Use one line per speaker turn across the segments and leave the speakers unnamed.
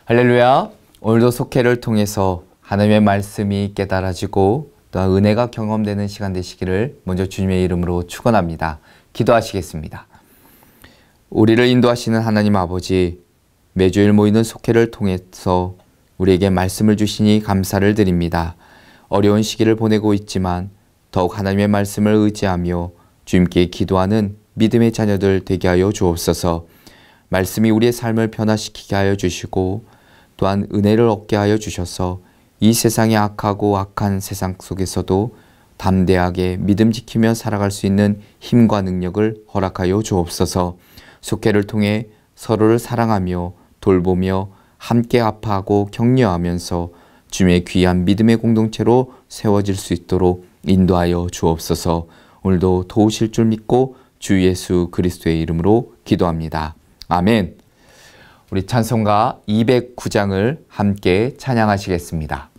할렐루야! 오늘도 속회를 통해서 하나님의 말씀이 깨달아지고 또한 은혜가 경험되는 시간 되시기를 먼저 주님의 이름으로 축원합니다. 기도하시겠습니다. 우리를 인도하시는 하나님 아버지, 매주일 모이는 속회를 통해서 우리에게 말씀을 주시니 감사를 드립니다. 어려운 시기를 보내고 있지만 더욱 하나님의 말씀을 의지하며 주님께 기도하는 믿음의 자녀들 되게 하여 주옵소서. 말씀이 우리의 삶을 변화시키게 하여 주시고 또한 은혜를 얻게 하여 주셔서 이 세상의 악하고 악한 세상 속에서도 담대하게 믿음 지키며 살아갈 수 있는 힘과 능력을 허락하여 주옵소서. 속회를 통해 서로를 사랑하며 돌보며 함께 아파하고 격려하면서 주님의 귀한 믿음의 공동체로 세워질 수 있도록 인도하여 주옵소서. 오늘도 도우실 줄 믿고 주 예수 그리스도의 이름으로 기도합니다. 아멘. 우리 찬송가 209장을 함께 찬양하시겠습니다.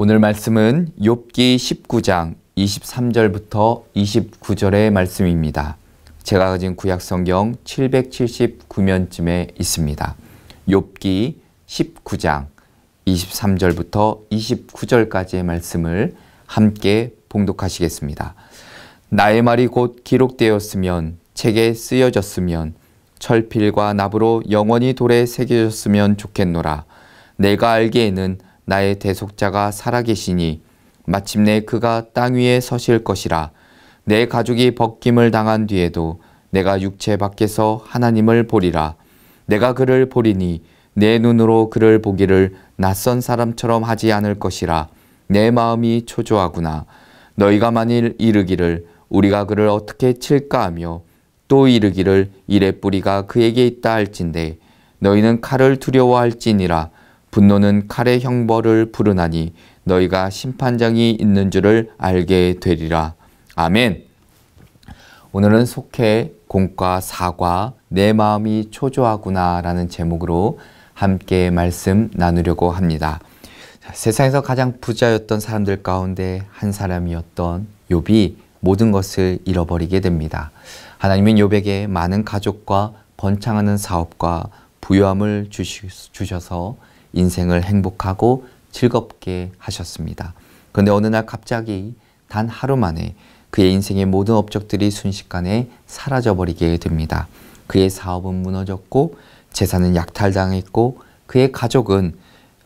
오늘 말씀은 욥기 19장 23절부터 29절의 말씀입니다. 제가 가진 구약성경 779면쯤에 있습니다. 욥기 19장 23절부터 29절까지의 말씀을 함께 봉독하시겠습니다. 나의 말이 곧 기록되었으면 책에 쓰여졌으면 철필과 납으로 영원히 돌에 새겨졌으면 좋겠노라. 내가 알기에는 나의 대속자가 살아계시니 마침내 그가 땅 위에 서실 것이라. 내 가죽이 벗김을 당한 뒤에도 내가 육체 밖에서 하나님을 보리라. 내가 그를 보리니 내 눈으로 그를 보기를 낯선 사람처럼 하지 않을 것이라. 내 마음이 초조하구나. 너희가 만일 이르기를 우리가 그를 어떻게 칠까 하며 또 이르기를 이레 뿌리가 그에게 있다 할진대 너희는 칼을 두려워할지니라. 분노는 칼의 형벌을 부르나니 너희가 심판장이 있는 줄을 알게 되리라. 아멘. 오늘은 속해 공과 사과 내 마음이 초조하구나 라는 제목으로 함께 말씀 나누려고 합니다. 세상에서 가장 부자였던 사람들 가운데 한 사람이었던 욥이 모든 것을 잃어버리게 됩니다. 하나님은 욥에게 많은 가족과 번창하는 사업과 부유함을 주셔서 인생을 행복하고 즐겁게 하셨습니다. 그런데 어느 날 갑자기 단 하루 만에 그의 인생의 모든 업적들이 순식간에 사라져버리게 됩니다. 그의 사업은 무너졌고 재산은 약탈당했고 그의 가족은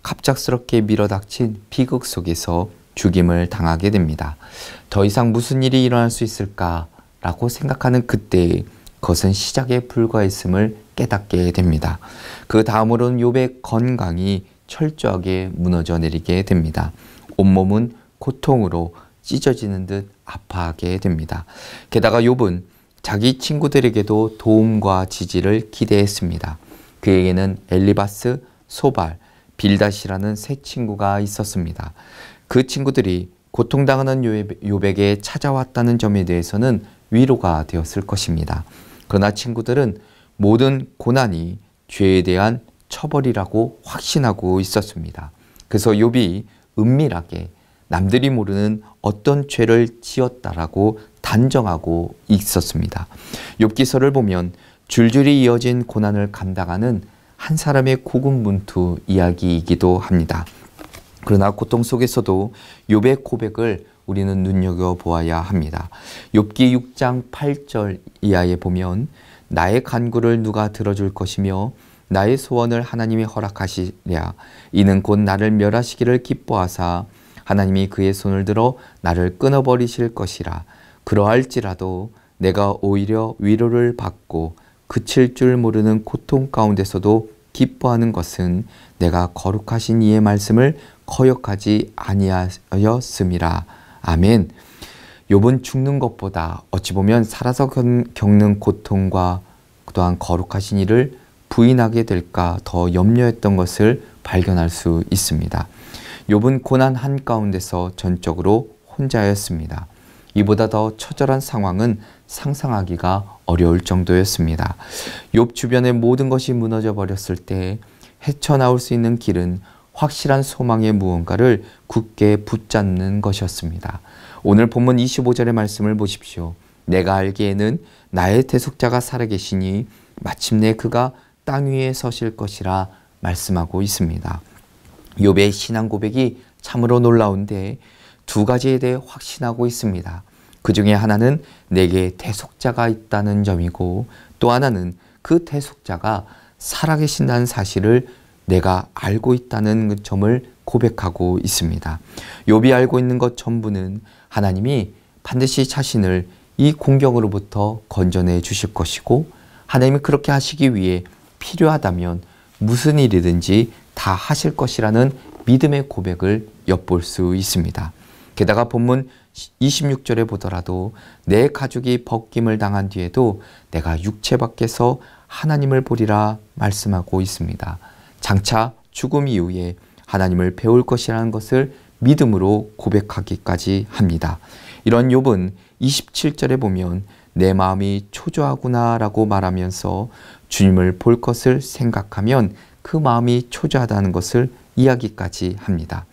갑작스럽게 밀어닥친 비극 속에서 죽임을 당하게 됩니다. 더 이상 무슨 일이 일어날 수 있을까라고 생각하는 그때 그것은 시작에 불과했음을 깨닫게 됩니다. 그 다음으로는 욥의 건강이 철저하게 무너져 내리게 됩니다. 온몸은 고통으로 찢어지는 듯 아파하게 됩니다. 게다가 욥은 자기 친구들에게도 도움과 지지를 기대했습니다. 그에게는 엘리바스, 소발, 빌닷이라는 세 친구가 있었습니다. 그 친구들이 고통당하는 욥에게 찾아왔다는 점에 대해서는 위로가 되었을 것입니다. 그러나 친구들은 모든 고난이 죄에 대한 처벌이라고 확신하고 있었습니다. 그래서 욥이 은밀하게 남들이 모르는 어떤 죄를 지었다라고 단정하고 있었습니다. 욥기서를 보면 줄줄이 이어진 고난을 감당하는 한 사람의 고군분투 이야기이기도 합니다. 그러나 고통 속에서도 욥의 고백을 우리는 눈여겨보아야 합니다. 욥기 6장 8절 이하에 보면 나의 간구를 누가 들어줄 것이며 나의 소원을 하나님이 허락하시랴. 이는 곧 나를 멸하시기를 기뻐하사 하나님이 그의 손을 들어 나를 끊어버리실 것이라. 그러할지라도 내가 오히려 위로를 받고 그칠 줄 모르는 고통 가운데서도 기뻐하는 것은 내가 거룩하신 이의 말씀을 거역하지 아니하였음이라. 아멘. 욥은 죽는 것보다 어찌 보면 살아서 겪는 고통과 또한 거룩하신 이를 부인하게 될까 더 염려했던 것을 발견할 수 있습니다. 욥은 고난 한가운데서 전적으로 혼자였습니다. 이보다 더 처절한 상황은 상상하기가 어려울 정도였습니다. 욥 주변의 모든 것이 무너져 버렸을 때 헤쳐나올 수 있는 길은 확실한 소망의 무언가를 굳게 붙잡는 것이었습니다. 오늘 본문 25절의 말씀을 보십시오. 내가 알기에는 나의 대속자가 살아계시니 마침내 그가 땅 위에 서실 것이라 말씀하고 있습니다. 욥의 신앙 고백이 참으로 놀라운데 두 가지에 대해 확신하고 있습니다. 그 중에 하나는 내게 대속자가 있다는 점이고 또 하나는 그 대속자가 살아계신다는 사실을 내가 알고 있다는 점을 고백하고 있습니다. 욥이 알고 있는 것 전부는 하나님이 반드시 자신을 이 공경으로부터 건져내 주실 것이고 하나님이 그렇게 하시기 위해 필요하다면 무슨 일이든지 다 하실 것이라는 믿음의 고백을 엿볼 수 있습니다. 게다가 본문 26절에 보더라도 내 가족이 벗김을 당한 뒤에도 내가 육체 밖에서 하나님을 보리라 말씀하고 있습니다. 장차 죽음 이후에 하나님을 배울 것이라는 것을 믿음으로 고백하기까지 합니다. 이런 욥은 27절에 보면 내 마음이 초조하구나 라고 말하면서 주님을 볼 것을 생각하면 그 마음이 초조하다는 것을 이야기까지 합니다.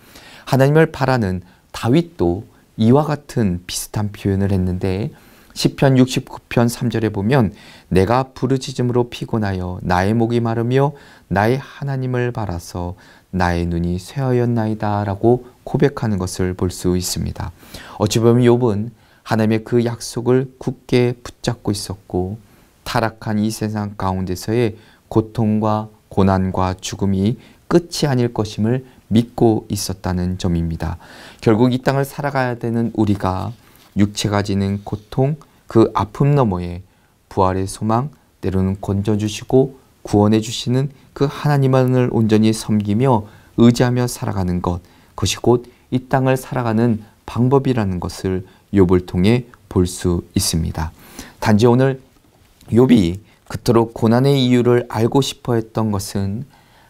하나님을 바라는 다윗도 이와 같은 비슷한 표현을 했는데 시편 69편 3절에 보면 내가 부르짖음으로 피곤하여 나의 목이 마르며 나의 하나님을 바라서 나의 눈이 쇠하였나이다 라고 고백하는 것을 볼 수 있습니다. 어찌 보면 욥은 하나님의 그 약속을 굳게 붙잡고 있었고 타락한 이 세상 가운데서의 고통과 고난과 죽음이 끝이 아닐 것임을 믿고 있었다는 점입니다. 결국 이 땅을 살아가야 되는 우리가 육체가 지는 고통, 그 아픔 너머에 부활의 소망, 때로는 건져주시고 구원해 주시는 그 하나님만을 온전히 섬기며 의지하며 살아가는 것, 그것이 곧 이 땅을 살아가는 방법이라는 것을 욥을 통해 볼 수 있습니다. 단지 오늘 욥이 그토록 고난의 이유를 알고 싶어 했던 것은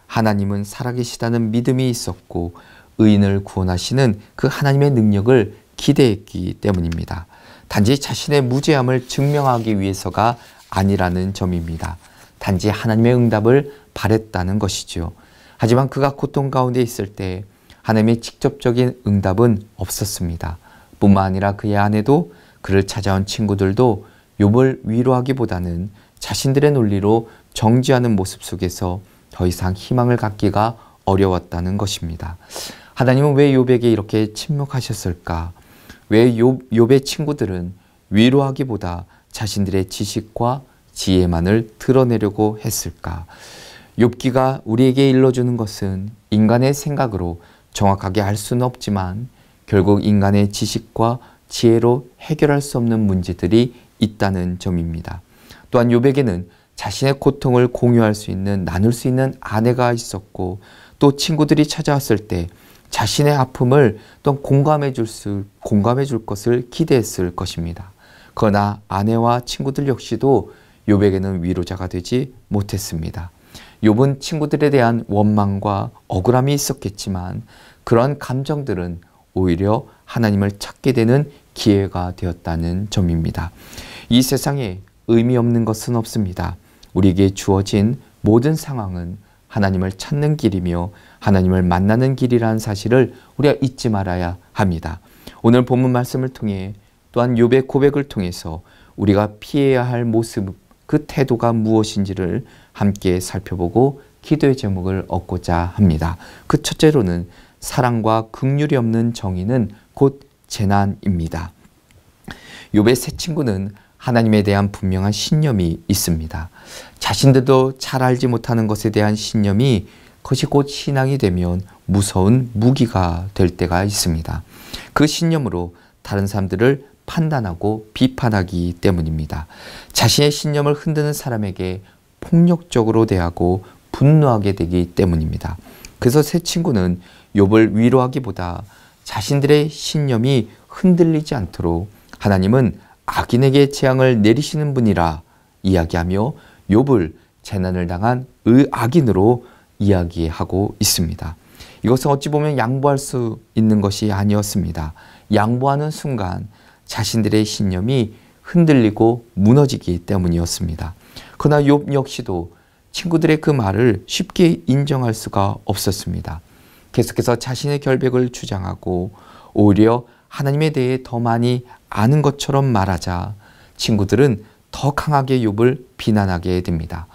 하나님은 살아계시다는 믿음이 있었고 의인을 구원하시는 그 하나님의 능력을 기대했기 때문입니다. 단지 자신의 무죄함을 증명하기 위해서가 아니라는 점입니다. 단지 하나님의 응답을 바랬다는 것이죠. 하지만 그가 고통 가운데 있을 때 하나님의 직접적인 응답은 없었습니다. 뿐만 아니라 그의 아내도 그를 찾아온 친구들도 욥을 위로하기보다는 자신들의 논리로 정죄하는 모습 속에서 더 이상 희망을 갖기가 어려웠다는 것입니다. 하나님은 왜 욥에게 이렇게 침묵하셨을까? 왜 욥의 친구들은 위로하기보다 자신들의 지식과 지혜만을 드러내려고 했을까? 욥기가 우리에게 일러주는 것은 인간의 생각으로 정확하게 알 수는 없지만 결국 인간의 지식과 지혜로 해결할 수 없는 문제들이 있다는 점입니다. 또한 욥에게는 자신의 고통을 공유할 수 있는, 나눌 수 있는 아내가 있었고, 또 친구들이 찾아왔을 때 자신의 아픔을 또 공감해 줄 것을 기대했을 것입니다. 그러나 아내와 친구들 역시도 욥에게는 위로자가 되지 못했습니다. 욥은 친구들에 대한 원망과 억울함이 있었겠지만 그런 감정들은 오히려 하나님을 찾게 되는 기회가 되었다는 점입니다. 이 세상에 의미 없는 것은 없습니다. 우리에게 주어진 모든 상황은 하나님을 찾는 길이며 하나님을 만나는 길이라는 사실을 우리가 잊지 말아야 합니다. 오늘 본문 말씀을 통해 또한 욥의 고백을 통해서 우리가 피해야 할 모습, 그 태도가 무엇인지를 함께 살펴보고 기도의 제목을 얻고자 합니다. 그 첫째로는 사랑과 긍휼이 없는 정의는 곧 재난입니다. 욥의 세 친구는 하나님에 대한 분명한 신념이 있습니다. 자신들도 잘 알지 못하는 것에 대한 신념이 그것이 곧 신앙이 되면 무서운 무기가 될 때가 있습니다. 그 신념으로 다른 사람들을 판단하고 비판하기 때문입니다. 자신의 신념을 흔드는 사람에게 폭력적으로 대하고 분노하게 되기 때문입니다. 그래서 세 친구는 욥을 위로하기보다 자신들의 신념이 흔들리지 않도록 하나님은 악인에게 재앙을 내리시는 분이라 이야기하며 욥을 재난을 당한 악인으로 이야기하고 있습니다. 이것은 어찌 보면 양보할 수 있는 것이 아니었습니다. 양보하는 순간 자신들의 신념이 흔들리고 무너지기 때문이었습니다. 그러나 욥 역시도 친구들의 그 말을 쉽게 인정할 수가 없었습니다. 계속해서 자신의 결백을 주장하고 오히려 하나님에 대해 더 많이 아는 것처럼 말하자 친구들은 더 강하게 욥을 비난하게 됩니다.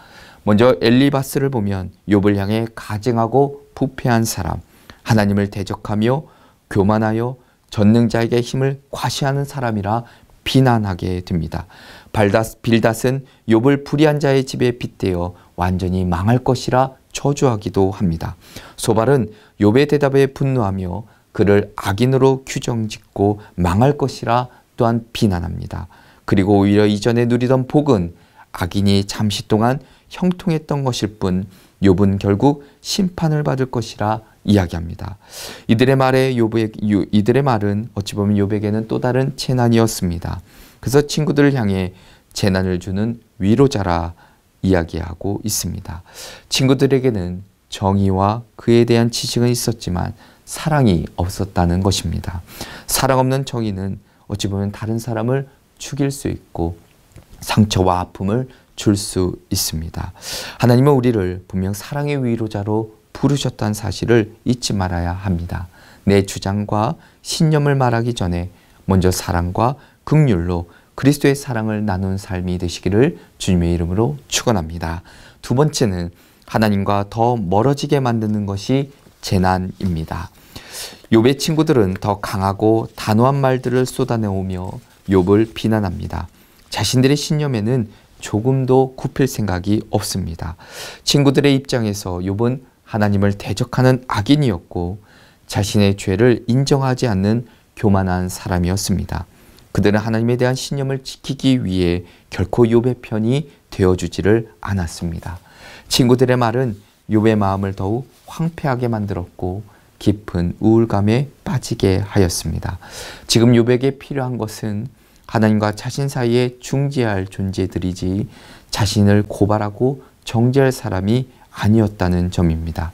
먼저 엘리바스를 보면 욥을 향해 가증하고 부패한 사람, 하나님을 대적하며 교만하여 전능자에게 힘을 과시하는 사람이라 비난하게 됩니다. 빌닷은 욥을 불의한 자의 집에 빗대어 완전히 망할 것이라 저주하기도 합니다. 소발은 욥의 대답에 분노하며 그를 악인으로 규정짓고 망할 것이라 또한 비난합니다. 그리고 오히려 이전에 누리던 복은 악인이 잠시 동안 형통했던 것일 뿐 욥은 결국 심판을 받을 것이라 이야기합니다. 이들의 말은 어찌 보면 욥에게는 또 다른 재난이었습니다. 그래서 친구들을 향해 재난을 주는 위로자라 이야기하고 있습니다. 친구들에게는 정의와 그에 대한 지식은 있었지만 사랑이 없었다는 것입니다. 사랑 없는 정의는 어찌 보면 다른 사람을 죽일 수 있고 상처와 아픔을 줄 수 있습니다. 하나님은 우리를 분명 사랑의 위로자로 부르셨다는 사실을 잊지 말아야 합니다. 내 주장과 신념을 말하기 전에 먼저 사랑과 긍휼로 그리스도의 사랑을 나눈 삶이 되시기를 주님의 이름으로 축원합니다. 두 번째는 하나님과 더 멀어지게 만드는 것이 재난입니다. 욥의 친구들은 더 강하고 단호한 말들을 쏟아내오며 욥을 비난합니다. 자신들의 신념에는 조금도 굽힐 생각이 없습니다. 친구들의 입장에서 욥은 하나님을 대적하는 악인이었고 자신의 죄를 인정하지 않는 교만한 사람이었습니다. 그들은 하나님에 대한 신념을 지키기 위해 결코 욥의 편이 되어주지를 않았습니다. 친구들의 말은 욥의 마음을 더욱 황폐하게 만들었고 깊은 우울감에 빠지게 하였습니다. 지금 욥에게 필요한 것은 하나님과 자신 사이에 중재할 존재들이지 자신을 고발하고 정죄할 사람이 아니었다는 점입니다.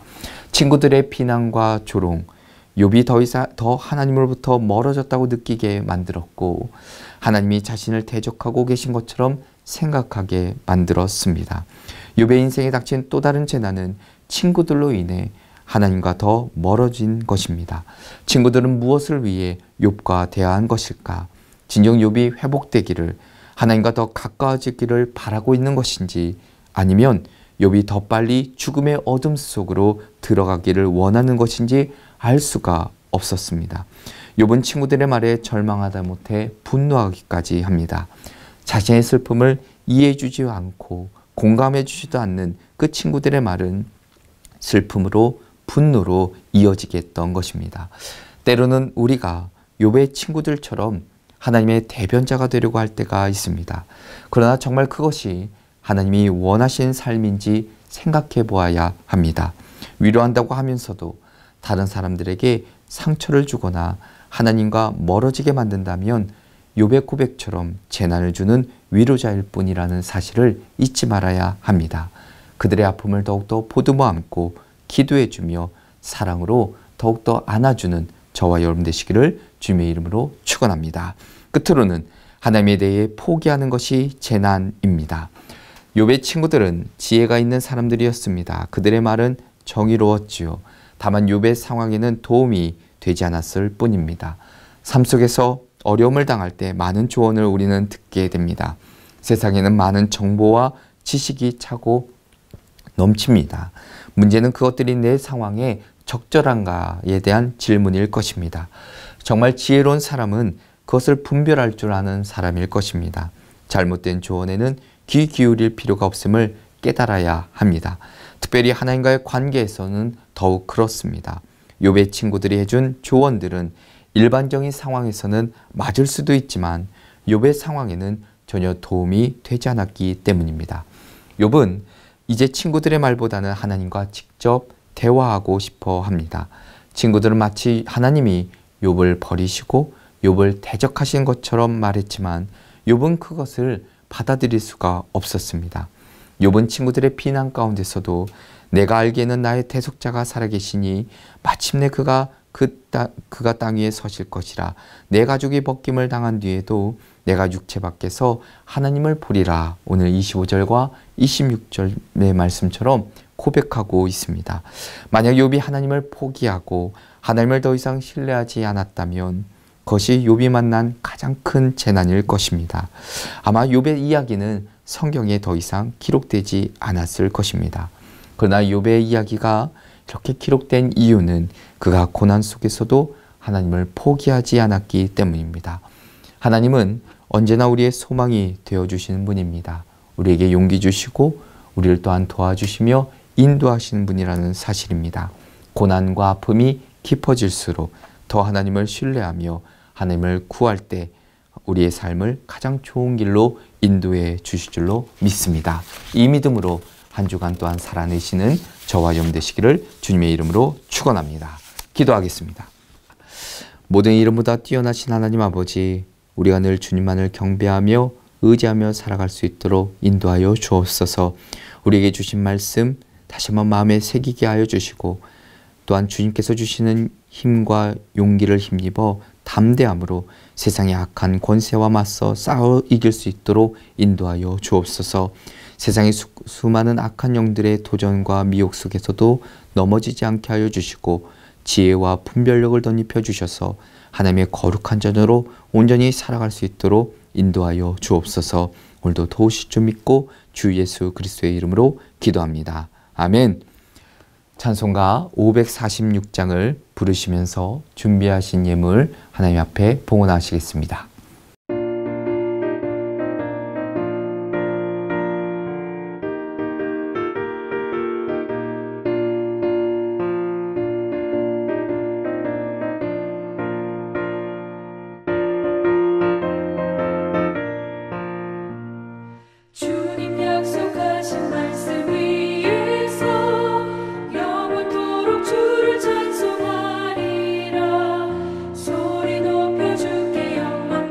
친구들의 비난과 조롱, 욥이 더 하나님으로부터 멀어졌다고 느끼게 만들었고 하나님이 자신을 대적하고 계신 것처럼 생각하게 만들었습니다. 욥의 인생에 닥친 또 다른 재난은 친구들로 인해 하나님과 더 멀어진 것입니다. 친구들은 무엇을 위해 욥과 대화한 것일까? 진정 욥이 회복되기를, 하나님과 더 가까워지기를 바라고 있는 것인지, 아니면 욥이 더 빨리 죽음의 어둠 속으로 들어가기를 원하는 것인지 알 수가 없었습니다. 욥은 친구들의 말에 절망하다 못해 분노하기까지 합니다. 자신의 슬픔을 이해해 주지 않고 공감해 주지도 않는 그 친구들의 말은 슬픔으로 분노로 이어지게 했던 것입니다. 때로는 우리가 욥의 친구들처럼 하나님의 대변자가 되려고 할 때가 있습니다. 그러나 정말 그것이 하나님이 원하시는 삶인지 생각해 보아야 합니다. 위로한다고 하면서도 다른 사람들에게 상처를 주거나 하나님과 멀어지게 만든다면 욥의 고백처럼 재난을 주는 위로자일 뿐이라는 사실을 잊지 말아야 합니다. 그들의 아픔을 더욱더 보듬어 안고 기도해 주며 사랑으로 더욱더 안아주는 저와 여러분 되시기를 주님의 이름으로 축원합니다. 끝으로는 하나님에 대해 포기하는 것이 재난입니다. 욥의 친구들은 지혜가 있는 사람들이었습니다. 그들의 말은 정의로웠지요. 다만 욥의 상황에는 도움이 되지 않았을 뿐입니다. 삶 속에서 어려움을 당할 때 많은 조언을 우리는 듣게 됩니다. 세상에는 많은 정보와 지식이 차고 넘칩니다. 문제는 그것들이 내 상황에 적절한가에 대한 질문일 것입니다. 정말 지혜로운 사람은 그것을 분별할 줄 아는 사람일 것입니다. 잘못된 조언에는 귀 기울일 필요가 없음을 깨달아야 합니다. 특별히 하나님과의 관계에서는 더욱 그렇습니다. 욥의 친구들이 해준 조언들은 일반적인 상황에서는 맞을 수도 있지만 욥의 상황에는 전혀 도움이 되지 않았기 때문입니다. 욥은 이제 친구들의 말보다는 하나님과 직접 대화하고 싶어 합니다. 친구들은 마치 하나님이 욥을 버리시고 욥을 대적하신 것처럼 말했지만 욥은 그것을 받아들일 수가 없었습니다. 욥은 친구들의 비난 가운데서도 내가 알기에는 나의 대속자가 살아계시니 마침내 그가 땅 위에 서실 것이라. 내 가족이 벗김을 당한 뒤에도 내가 육체 밖에서 하나님을 보리라. 오늘 25절과 26절의 말씀처럼 고백하고 있습니다. 만약 욥이 하나님을 포기하고 하나님을 더 이상 신뢰하지 않았다면 그것이 욥이 만난 가장 큰 재난일 것입니다. 아마 욥의 이야기는 성경에 더 이상 기록되지 않았을 것입니다. 그러나 욥의 이야기가 이렇게 기록된 이유는 그가 고난 속에서도 하나님을 포기하지 않았기 때문입니다. 하나님은 언제나 우리의 소망이 되어주시는 분입니다. 우리에게 용기 주시고 우리를 또한 도와주시며 인도하시는 분이라는 사실입니다. 고난과 아픔이 깊어질수록 더 하나님을 신뢰하며 하나님을 구할 때 우리의 삶을 가장 좋은 길로 인도해 주실 줄로 믿습니다. 이 믿음으로 한 주간 또한 살아내시는 저와 여러분 되시기를 주님의 이름으로 축원합니다. 기도하겠습니다. 모든 이름보다 뛰어나신 하나님 아버지, 우리가 늘 주님만을 경배하며 의지하며 살아갈 수 있도록 인도하여 주옵소서. 우리에게 주신 말씀 다시 한번 마음에 새기게 하여 주시고 또한 주님께서 주시는 힘과 용기를 힘입어 담대함으로 세상의 악한 권세와 맞서 싸워 이길 수 있도록 인도하여 주옵소서. 세상의 수많은 악한 영들의 도전과 미혹 속에서도 넘어지지 않게 하여 주시고 지혜와 분별력을 덧입혀 주셔서 하나님의 거룩한 자녀로 온전히 살아갈 수 있도록 인도하여 주옵소서. 오늘도 도우실 줄 믿고 주 예수 그리스도의 이름으로 기도합니다. 아멘. 찬송가 546장을 부르시면서 준비하신 예물 하나님 앞에 봉헌하시겠습니다.
소리 높여 주께 영광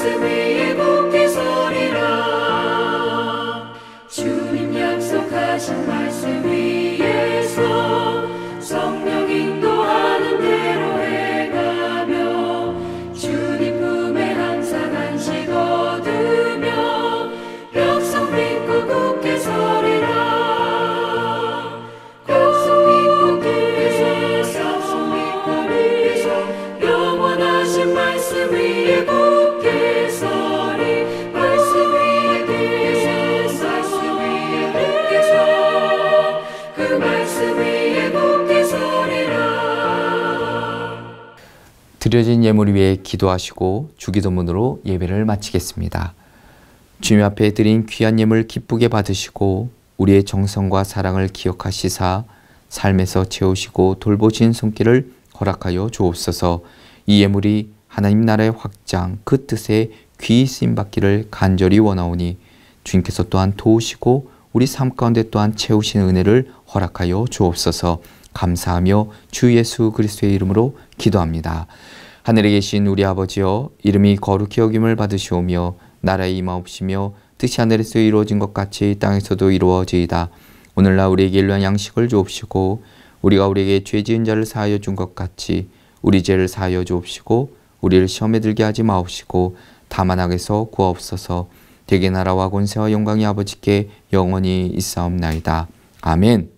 말씀 위에 굳게 서리라. 주님 약속하신 말씀 위에서 성령 인도하는 대로 해가며 주님 품에 항상 안식 얻으며 약속 믿고 굳게 서리라. 약속 믿고 굳게 서서 영원하신 말씀 위에 굳게 서리. 말씀 위에 굳게 서, 말씀 위에 굳게 서, 그 말씀 위에 굳게 서리라.
드려진 예물 위에 기도하시고 주기도문으로 예배를 마치겠습니다. 주님 앞에 드린 귀한 예물 기쁘게 받으시고 우리의 정성과 사랑을 기억하시사 삶에서 채우시고 돌보신 손길을 허락하여 주옵소서. 이 예물이 하나님 나라의 확장 그 뜻에 귀히 쓰임받기를 간절히 원하오니 주님께서 또한 도우시고 우리 삶 가운데 또한 채우시는 은혜를 허락하여 주옵소서. 감사하며 주 예수 그리스도의 이름으로 기도합니다. 하늘에 계신 우리 아버지여, 이름이 거룩히 여김을 받으시오며 나라에 임하옵시며 뜻이 하늘에서 이루어진 것 같이 땅에서도 이루어지이다. 오늘날 우리에게 일용할 양식을 주옵시고 우리가 우리에게 죄 지은 자를 사하여 준 것 같이 우리 죄를 사하여 주옵시고 우리를 시험에 들게 하지 마옵시고 다만 악에서 구하옵소서. 대개 나라와 권세와 영광이 아버지께 영원히 있사옵나이다. 아멘.